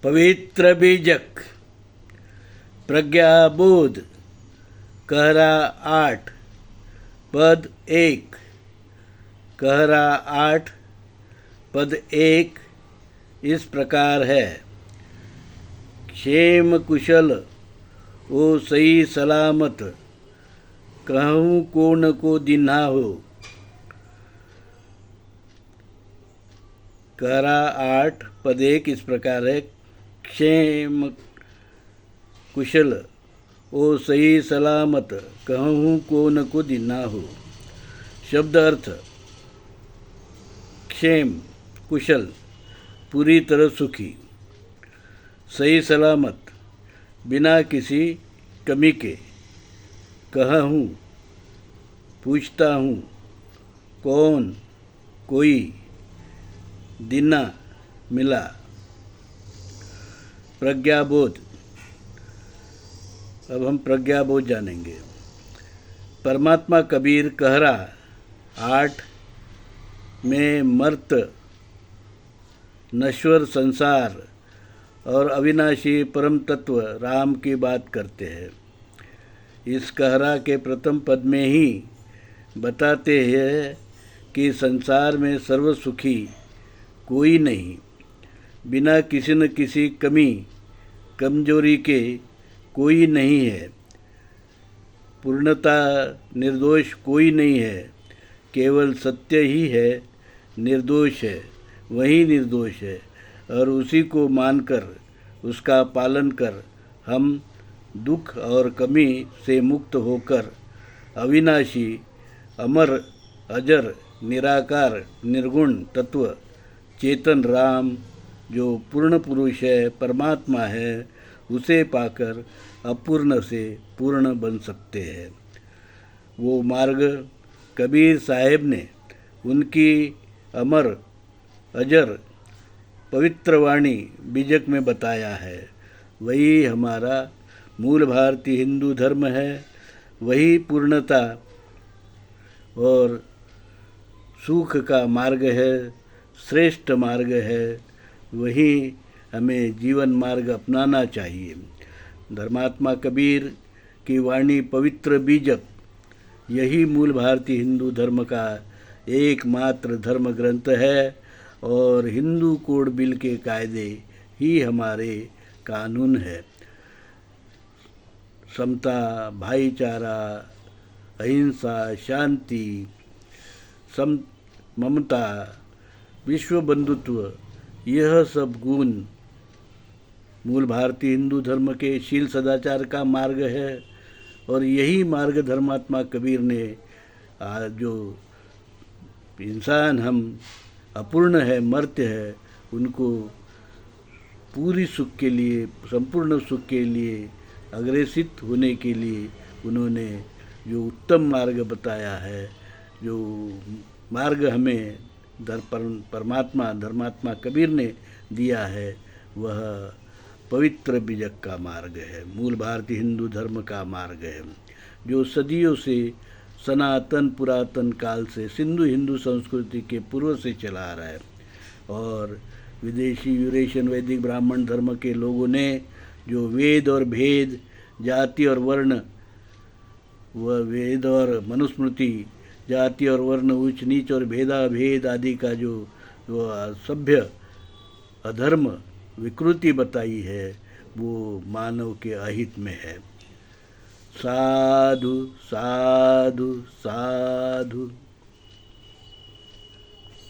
पवित्र बीजक प्रज्ञाबोध कहरा 8 पद 1 कहरा 8 पद 1 इस प्रकार है। क्षेम कुशल ओ सही सलामत, कहूँ को न को दिन्हा हो। कहरा 8 पद 1 इस प्रकार है। क्षेम कुशल ओ सही सलामत, कहूँ को न को दिन्हा हो। शब्द अर्थ: क्षेम कुशल पूरी तरह सुखी, सही सलामत बिना किसी कमी के, कहूँ पूछता हूँ, कौन कोई, दिना मिला। प्रज्ञाबोध। अब हम प्रज्ञाबोध जानेंगे। परमात्मा कबीर कहरा 8 में मर्त नश्वर संसार और अविनाशी परम तत्व राम की बात करते हैं। इस कहरा के प्रथम पद में ही बताते हैं कि संसार में सर्व सुखी कोई नहीं, बिना किसी न किसी कमी कमजोरी के कोई नहीं है, पूर्णता निर्दोष कोई नहीं है, केवल सत्य ही है, निर्दोष है, वही निर्दोष है। और उसी को मानकर उसका पालन कर हम दुख और कमी से मुक्त होकर अविनाशी अमर अजर निराकार निर्गुण तत्व चेतन राम जो पूर्ण पुरुष है, परमात्मा है, उसे पाकर अपूर्ण से पूर्ण बन सकते हैं। वो मार्ग कबीर साहेब ने उनकी अमर अजर पवित्र वाणी बीजक में बताया है। वही हमारा मूल भारतीय हिंदू धर्म है, वही पूर्णता और सुख का मार्ग है, श्रेष्ठ मार्ग है, वही हमें जीवन मार्ग अपनाना चाहिए। धर्मात्मा कबीर की वाणी पवित्र बीजक यही मूल भारतीय हिंदू धर्म का एकमात्र धर्म ग्रंथ है और हिंदू कोड बिल के कायदे ही हमारे कानून है। समता, भाईचारा, अहिंसा, शांति, ममता, विश्व बंधुत्व, यह सब गुण मूल भारतीय हिंदू धर्म के शील सदाचार का मार्ग है। और यही मार्ग धर्मात्मा कबीर ने जो इंसान हम अपूर्ण है, मर्त्य है, उनको पूरी सुख के लिए, संपूर्ण सुख के लिए अग्रेसित होने के लिए उन्होंने जो उत्तम मार्ग बताया है, जो मार्ग हमें परमात्मा धर्मात्मा कबीर ने दिया है, वह पवित्र बीजक का मार्ग है, मूल भारतीय हिंदू धर्म का मार्ग है, जो सदियों से सनातन पुरातन काल से सिंधु हिंदू संस्कृति के पूर्व से चला आ रहा है। और विदेशी यूरेशियन वैदिक ब्राह्मण धर्म के लोगों ने जो वेद और भेद, जाति और वर्ण, वह वेद और मनुस्मृति, जाति और वर्ण, ऊंच नीच और भेदाभेद आदि का जो सभ्य अधर्म विकृति बताई है, वो मानव के अहित में है। साधु साधु साधु।